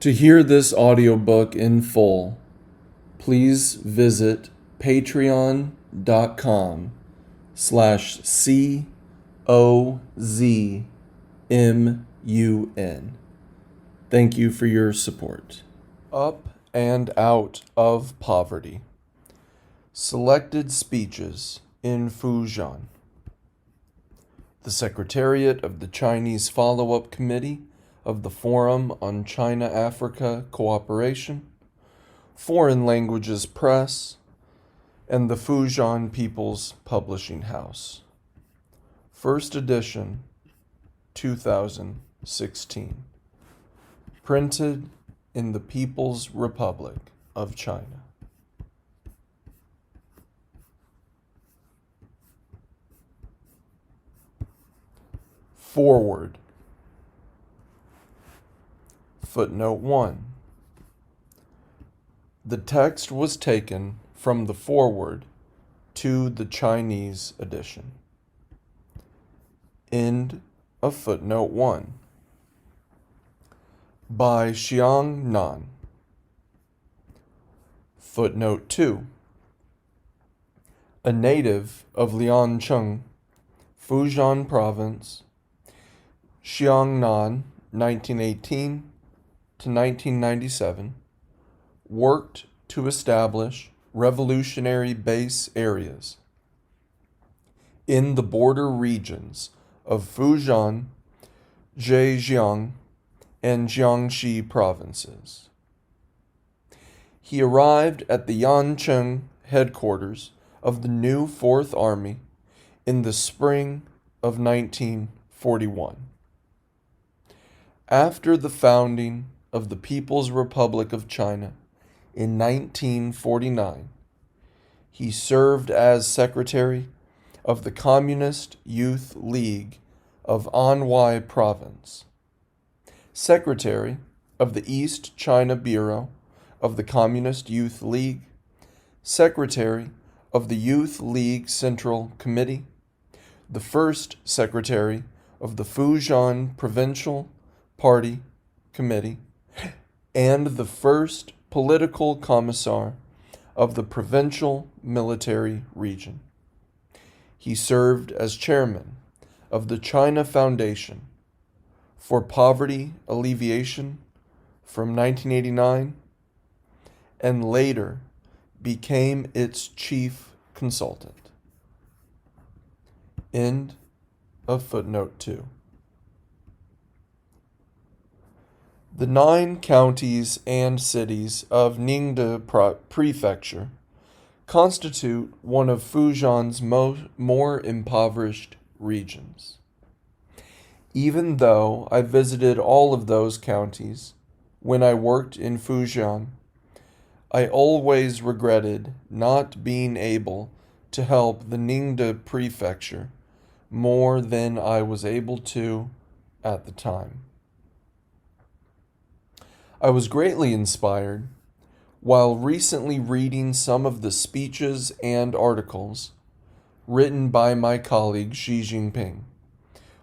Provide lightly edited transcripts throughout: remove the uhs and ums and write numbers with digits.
To hear this audiobook in full, please visit patreon.com/COZMUN. Thank you for your support. Up and Out of Poverty. Selected Speeches in Fujian. The Secretariat of the Chinese Follow-up Committee of the Forum on China-Africa Cooperation, Foreign Languages Press, and the Fujian People's Publishing House. First edition, 2016. Printed in the People's Republic of China. Forward. Footnote 1. The text was taken from the foreword to the Chinese edition. End of footnote 1. By Xiang Nan. Footnote 2. A native of Liancheng, Fujian Province, Xiang Nan, 1918 to 1997, worked to establish revolutionary base areas in the border regions of Fujian, Zhejiang, and Jiangxi provinces. He arrived at the Yancheng headquarters of the new Fourth Army in the spring of 1941. After the founding of the People's Republic of China in 1949, he served as secretary of the Communist Youth League of Anhui Province, secretary of the East China Bureau of the Communist Youth League, secretary of the Youth League Central Committee, the first secretary of the Fujian Provincial Party Committee, and the first political commissar of the Provincial Military Region. He served as chairman of the China Foundation for Poverty Alleviation from 1989 and later became its chief consultant. End of footnote 2. The 9 counties and cities of Ning De Prefecture constitute one of Fujian's more impoverished regions. Even though I visited all of those counties when I worked in Fujian, I always regretted not being able to help the Ning De Prefecture more than I was able to at the time. I was greatly inspired while recently reading some of the speeches and articles written by my colleague Xi Jinping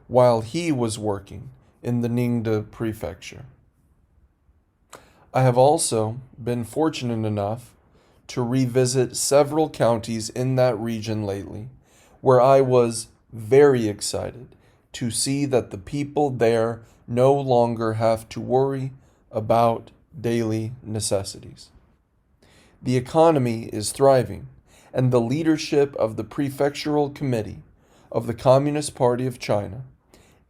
while he was working in the Ning De Prefecture. I have also been fortunate enough to revisit several counties in that region lately, where I was very excited to see that the people there no longer have to worry about daily necessities. The economy is thriving, and the leadership of the Prefectural Committee of the Communist Party of China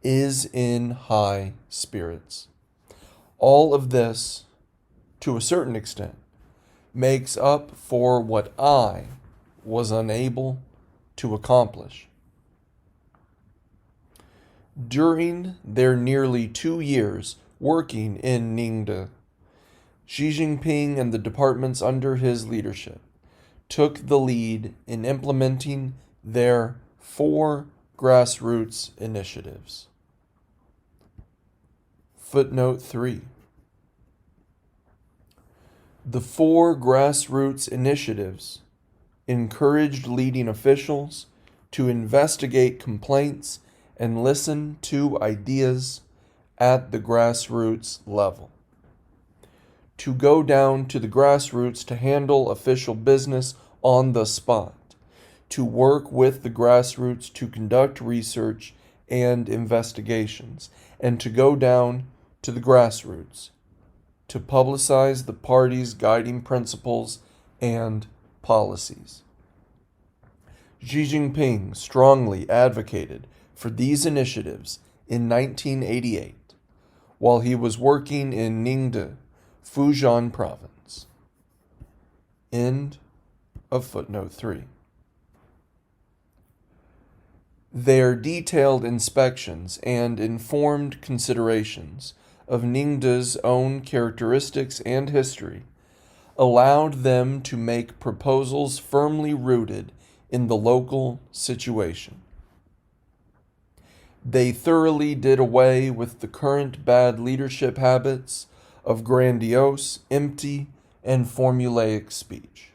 is in high spirits. All of this, to a certain extent, makes up for what I was unable to accomplish. During their nearly 2 years working in Ningde, Xi Jinping and the departments under his leadership took the lead in implementing their 4 grassroots initiatives. Footnote 3. The 4 grassroots initiatives encouraged leading officials to investigate complaints and listen to ideas at the grassroots level. to go down to the grassroots to handle official business on the spot, to work with the grassroots to conduct research and investigations, and to go down to the grassroots to publicize the party's guiding principles and policies. Xi Jinping strongly advocated for these initiatives in 1988 while he was working in Ning De Fujian Province. End of footnote 3. Their detailed inspections and informed considerations of Ning De's own characteristics and history allowed them to make proposals firmly rooted in the local situation. They thoroughly did away with the current bad leadership habits of grandiose, empty, and formulaic speech.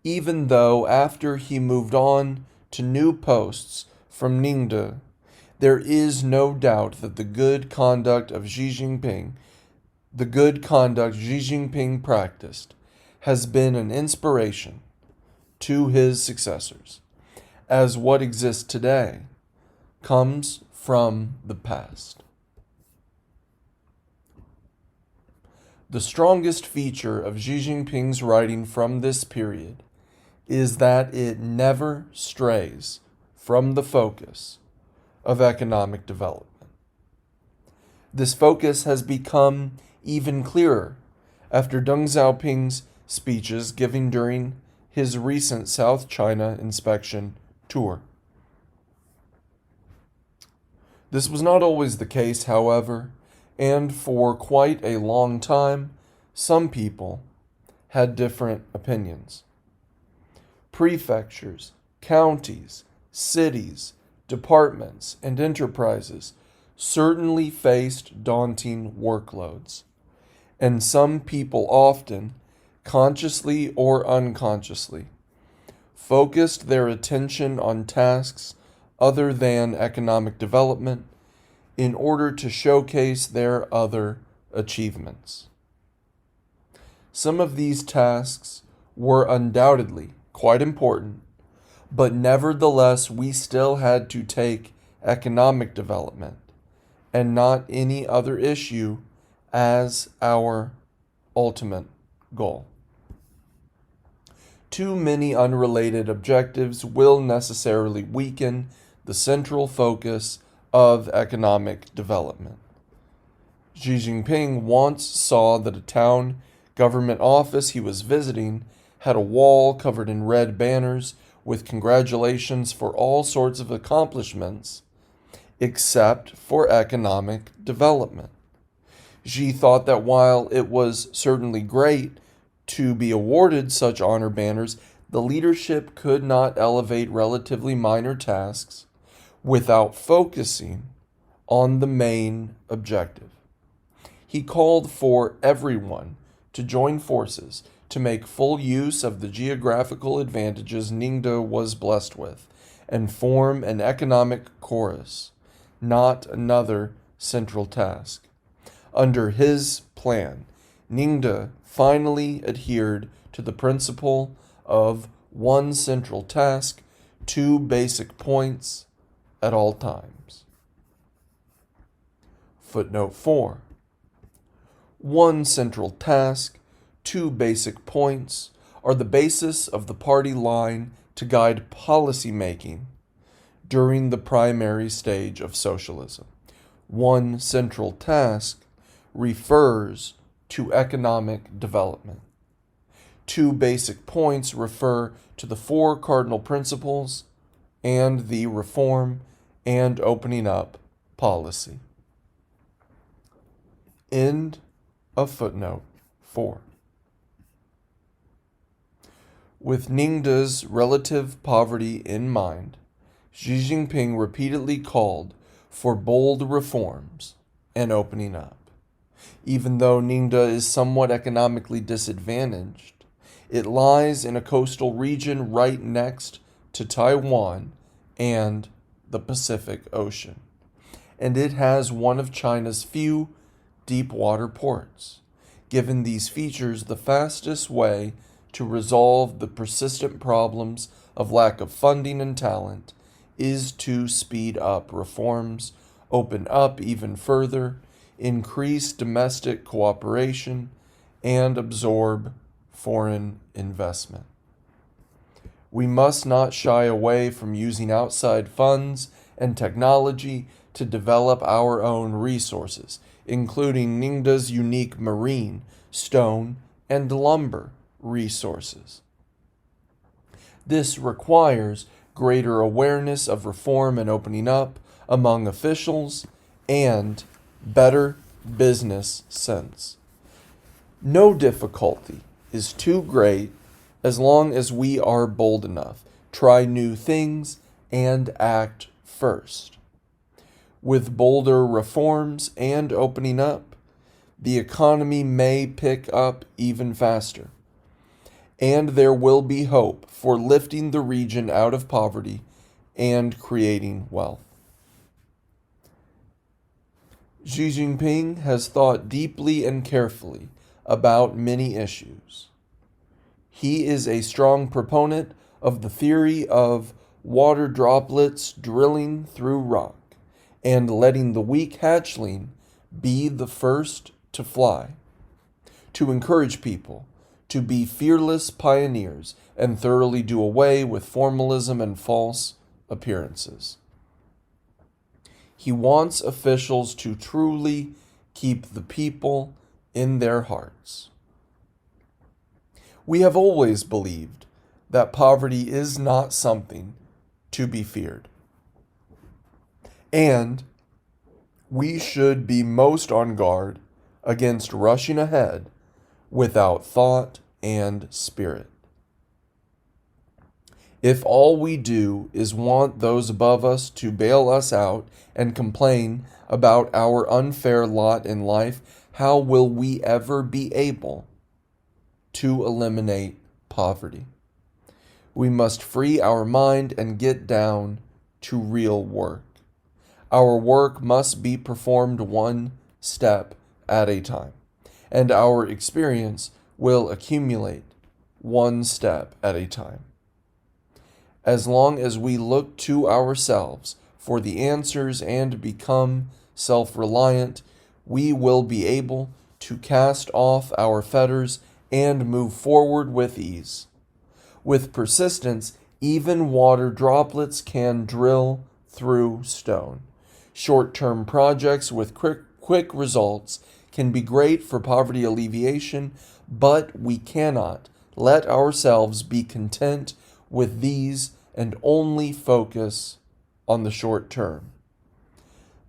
Even though after he moved on to new posts from Ning De, there is no doubt that the good conduct Xi Jinping practiced, has been an inspiration to his successors, as what exists today comes from the past. The strongest feature of Xi Jinping's writing from this period is that it never strays from the focus of economic development. This focus has become even clearer after Deng Xiaoping's speeches given during his recent South China inspection tour. This was not always the case, however, and for quite a long time, some people had different opinions. Prefectures, counties, cities, departments, and enterprises certainly faced daunting workloads, and some people often, consciously or unconsciously, focused their attention on tasks other than economic development in order to showcase their other achievements. Some of these tasks were undoubtedly quite important, but nevertheless we still had to take economic development and not any other issue as our ultimate goal. Too many unrelated objectives will necessarily weaken the central focus of economic development. Xi Jinping once saw that a town government office he was visiting had a wall covered in red banners with congratulations for all sorts of accomplishments except for economic development. Xi thought that while it was certainly great to be awarded such honor banners, the leadership could not elevate relatively minor tasks without focusing on the main objective. He called for everyone to join forces to make full use of the geographical advantages Ning De was blessed with and form an economic chorus, not another central task. Under his plan, Ning De finally adhered to the principle of one central task, two basic points at all times. Footnote 4. One central task, two basic points are the basis of the party line to guide policy making during the primary stage of socialism. One central task refers to economic development. Two basic points refer to the four cardinal principles and the reform and opening up policy. End of footnote 4. With Ning De's relative poverty in mind, Xi Jinping repeatedly called for bold reforms and opening up. Even though Ning De is somewhat economically disadvantaged, it lies in a coastal region right next to Taiwan and the Pacific Ocean, and it has one of China's few deep water ports, given these features, the fastest way to resolve the persistent problems of lack of funding and talent is to speed up reforms, open up even further, increase domestic cooperation, and absorb foreign investment. We must not shy away from using outside funds and technology to develop our own resources, including Ningde's unique marine, stone, and lumber resources. This requires greater awareness of reform and opening up among officials and better business sense. No difficulty is too great as long as we are bold enough, try new things, and act first. With bolder reforms and opening up, the economy may pick up even faster, and there will be hope for lifting the region out of poverty and creating wealth. Xi Jinping has thought deeply and carefully about many issues. He is a strong proponent of the theory of water droplets drilling through rock and letting the weak hatchling be the first to fly, to encourage people to be fearless pioneers and thoroughly do away with formalism and false appearances. He wants officials to truly keep the people in their hearts. We have always believed that poverty is not something to be feared. And we should be most on guard against rushing ahead without thought and spirit. If all we do is want those above us to bail us out and complain about our unfair lot in life, how will we ever be able to eliminate poverty? We must free our mind and get down to real work. Our work must be performed one step at a time, and our experience will accumulate one step at a time. As long as we look to ourselves for the answers and become self-reliant, we will be able to cast off our fetters and move forward with ease. With persistence, even water droplets can drill through stone. Short-term projects with quick results can be great for poverty alleviation, but we cannot let ourselves be content with these and only focus on the short term.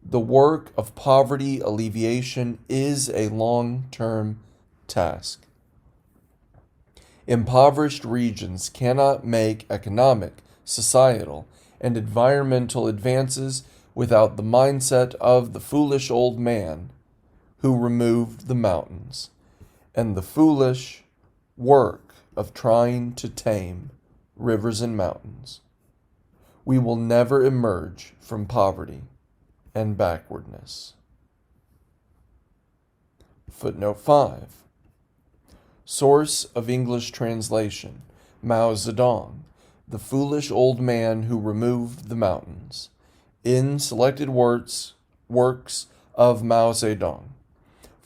The work of poverty alleviation is a long-term task. Impoverished regions cannot make economic, societal, and environmental advances without the mindset of the foolish old man who removed the mountains, and the foolish work of trying to tame rivers and mountains. We will never emerge from poverty and backwardness. Footnote 5. Source of English translation: Mao Zedong, the foolish old man who removed the mountains. In Selected Works of Mao Zedong,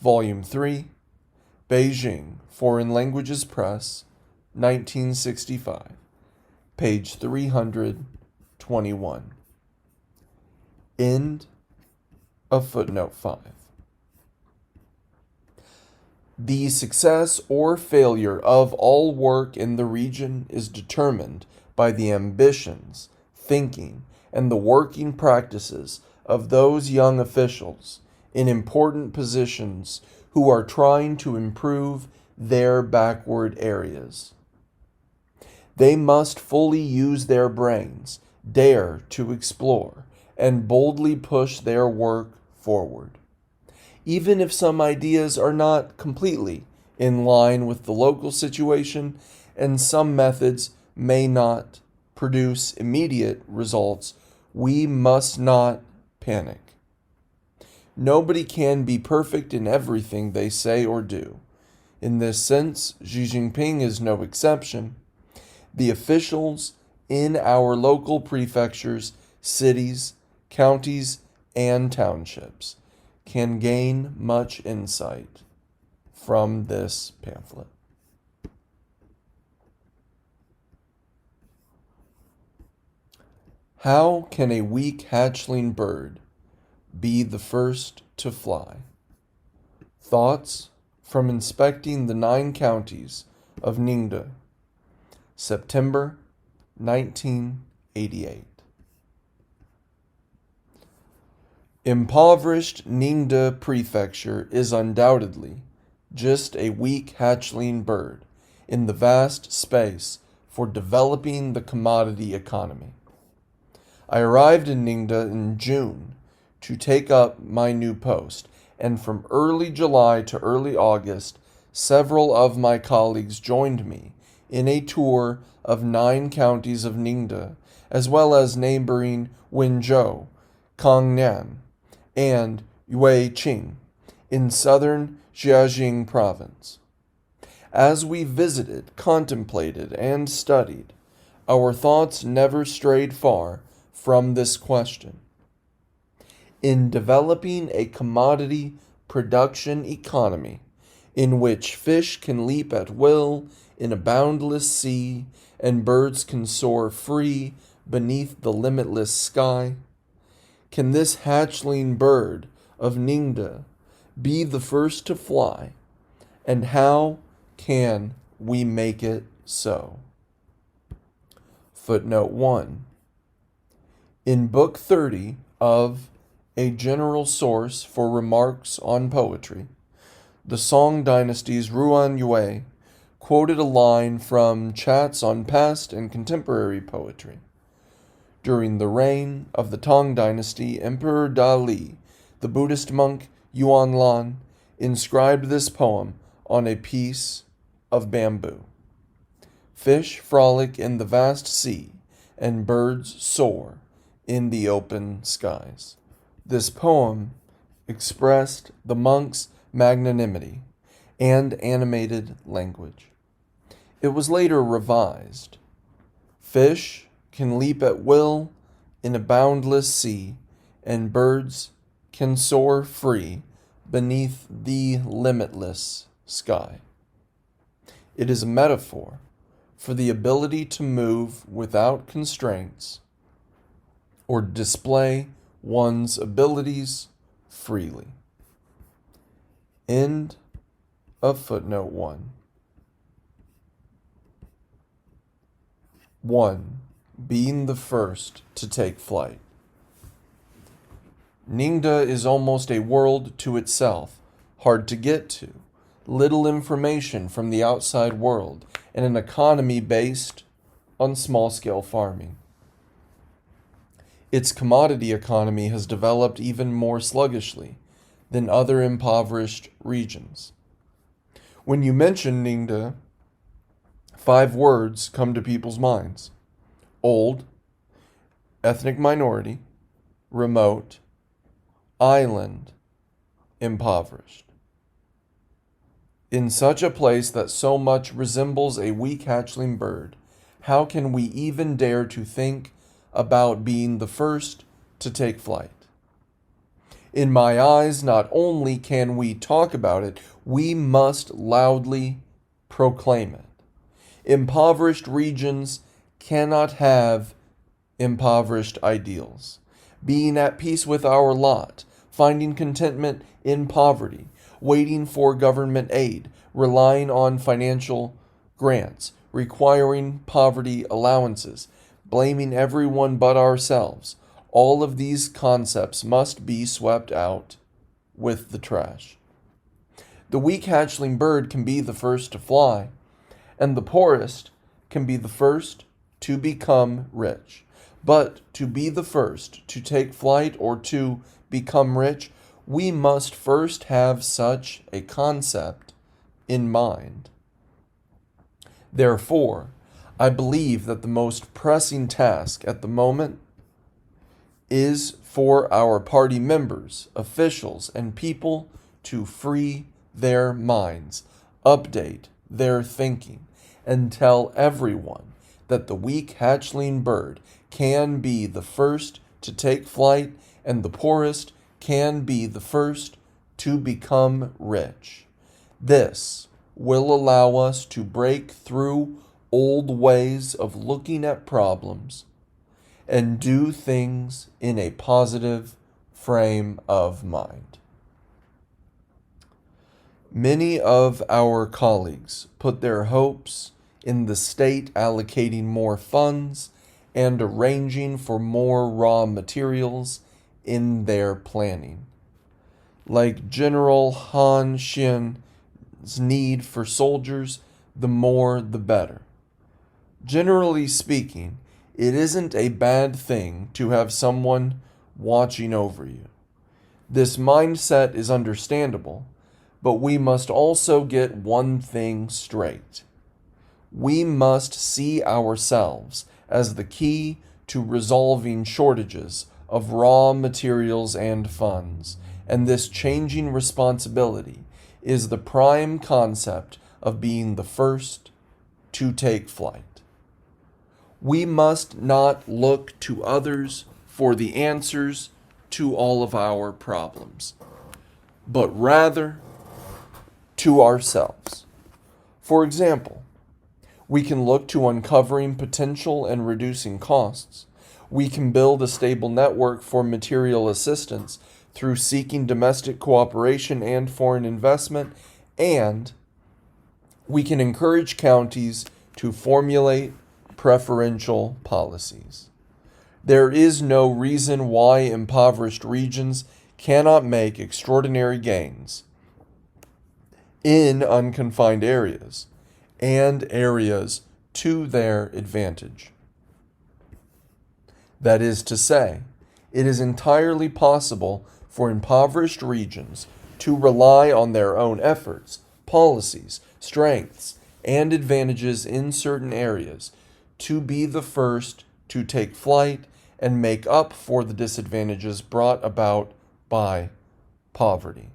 Volume 3, Beijing, Foreign Languages Press, 1965, page 321. End of footnote 5. The success or failure of all work in the region is determined by the ambitions, thinking, and the working practices of those young officials in important positions who are trying to improve their backward areas. They must fully use their brains, dare to explore, and boldly push their work forward. Even if some ideas are not completely in line with the local situation and some methods may not produce immediate results, we must not panic. Nobody can be perfect in everything they say or do. In this sense, Xi Jinping is no exception. The officials in our local prefectures, cities, counties, and townships can gain much insight from this pamphlet. How can a weak hatchling bird be the first to fly? Thoughts from inspecting the 9 counties of Ning De, September 1988. Impoverished Ning De Prefecture is undoubtedly just a weak hatchling bird in the vast space for developing the commodity economy. I arrived in Ning De in June to take up my new post, and from early July to early August, several of my colleagues joined me in a tour of 9 counties of Ning De, as well as neighboring Wenzhou, Kangnan, and Yueqing in southern Xi Province. As we visited, contemplated, and studied, our thoughts never strayed far from this question. In developing a commodity production economy in which fish can leap at will in a boundless sea and birds can soar free beneath the limitless sky, can this hatchling bird of Ning De be the first to fly, and how can we make it so? Footnote 1. In Book 30 of A General Source for Remarks on Poetry, the Song Dynasty's Ruan Yue quoted a line from Chats on Past and Contemporary Poetry. During the reign of the Tang Dynasty, Emperor Da Li, the Buddhist monk Yuan Lan, inscribed this poem on a piece of bamboo. Fish frolic in the vast sea, and birds soar in the open skies. This poem expressed the monk's magnanimity and animated language. It was later revised. Fish can leap at will in a boundless sea, and birds can soar free beneath the limitless sky. It is a metaphor for the ability to move without constraints or display one's abilities freely. End of footnote 1. 1. Being the first to take flight. Ning De is almost a world to itself, hard to get to, little information from the outside world, and an economy based on small-scale farming. Its commodity economy has developed even more sluggishly than other impoverished regions. When you mention Ning De, 5 words come to people's minds: old, ethnic minority, remote, island, impoverished. In such a place that so much resembles a weak hatchling bird, how can we even dare to think about being the first to take flight? In my eyes, not only can we talk about it, we must loudly proclaim it. Impoverished regions cannot have impoverished ideals. Being at peace with our lot, finding contentment in poverty, waiting for government aid, relying on financial grants, requiring poverty allowances, blaming everyone but ourselves. All of these concepts must be swept out with the trash. The weak hatchling bird can be the first to fly, and the poorest can be the first to become rich. But to be the first to take flight or to become rich, we must first have such a concept in mind. Therefore, I believe that the most pressing task at the moment is for our party members, officials, and people to free their minds update their thinking and tell everyone that the weak hatchling bird can be the first to take flight and the poorest can be the first to become rich. This will allow us to break through old ways of looking at problems and do things in a positive frame of mind. Many of our colleagues put their hopes in the state allocating more funds and arranging for more raw materials in their planning. Like General Han Xian's need for soldiers, the more the better. Generally speaking, it isn't a bad thing to have someone watching over you. This mindset is understandable, but we must also get one thing straight. We must see ourselves as the key to resolving shortages of raw materials and funds, and this changing responsibility is the prime concept of being the first to take flight. We must not look to others for the answers to all of our problems, but rather to ourselves. For example, we can look to uncovering potential and reducing costs. We can build a stable network for material assistance through seeking domestic cooperation and foreign investment, and we can encourage counties to formulate preferential policies. There is no reason why impoverished regions cannot make extraordinary gains in unconfined areas and areas to their advantage. That is to say, it is entirely possible for impoverished regions to rely on their own efforts, policies, strengths, and advantages in certain areas to be the first to take flight and make up for the disadvantages brought about by poverty.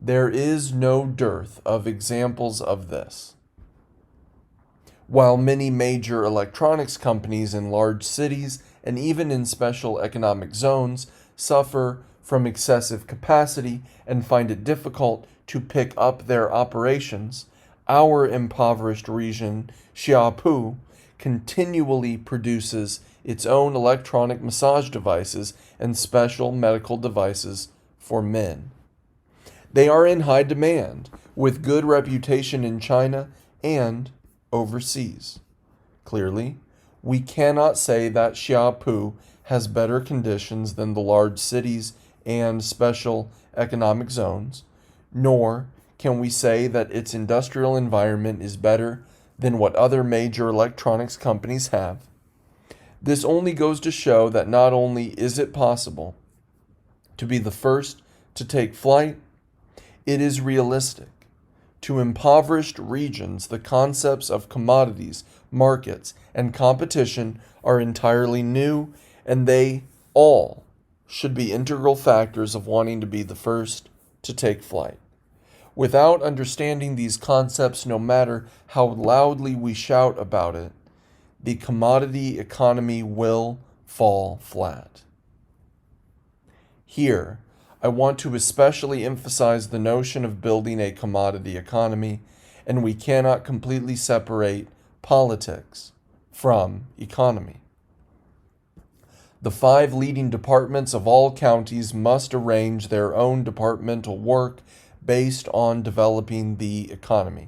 There is no dearth of examples of this. While many major electronics companies in large cities and even in special economic zones suffer from excessive capacity and find it difficult to pick up their operations, our impoverished region, Xiapu, continually produces its own electronic massage devices and special medical devices for men. They are in high demand, with good reputation in China and overseas. Clearly, we cannot say that Xiapu has better conditions than the large cities and special economic zones, nor can we say that its industrial environment is better than what other major electronics companies have. This only goes to show that not only is it possible to be the first to take flight, it is realistic. To impoverished regions, the concepts of commodities, markets, and competition are entirely new, and they all should be integral factors of wanting to be the first to take flight. Without understanding these concepts, no matter how loudly we shout about it, the commodity economy will fall flat. Here, I want to especially emphasize the notion of building a commodity economy, and we cannot completely separate politics from economy. The 5 leading departments of all counties must arrange their own departmental work based on developing the economy.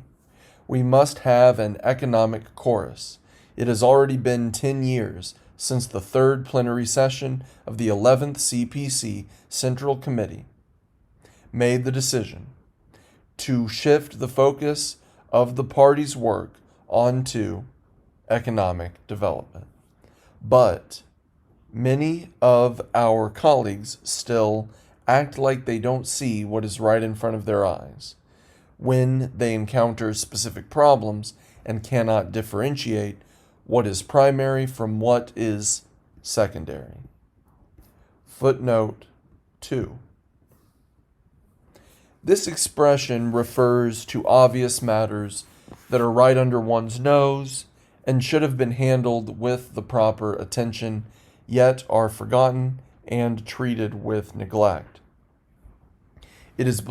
We must have an economic chorus. It has already been 10 years since the 3rd plenary session of the 11th CPC Central Committee made the decision to shift the focus of the party's work onto economic development. But many of our colleagues still act like they don't see what is right in front of their eyes when they encounter specific problems and cannot differentiate what is primary from what is secondary. Footnote 2. This expression refers to obvious matters that are right under one's nose and should have been handled with the proper attention, yet are forgotten and treated with neglect. It is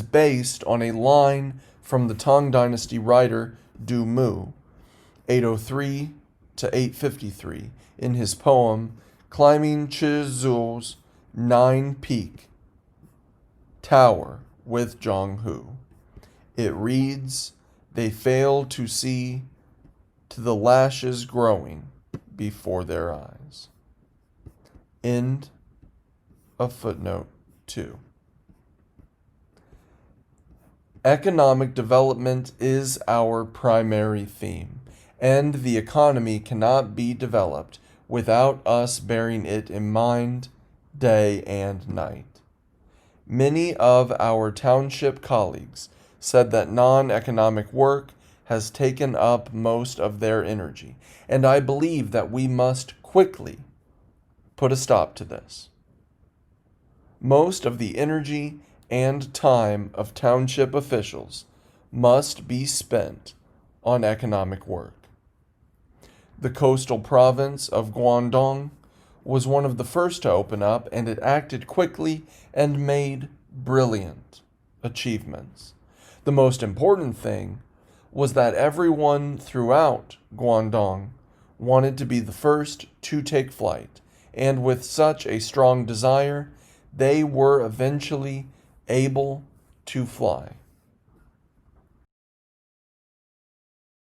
based on a line from the Tang Dynasty writer Du Mu, 803 to 853, in his poem Climbing Chizhu's Nine-Peak Tower with Zhang Hu. It reads, "They fail to see to the lashes growing before their eyes." End of footnote 2. Economic development is our primary theme, and the economy cannot be developed without us bearing it in mind day and night. Many of our township colleagues said that non-economic work has taken up most of their energy, and I believe that we must quickly put a stop to this. Most of the energy and time of township officials must be spent on economic work. The coastal province of Guangdong was one of the first to open up, and it acted quickly and made brilliant achievements. The most important thing was that everyone throughout Guangdong wanted to be the first to take flight, and with such a strong desire, they were eventually able to fly.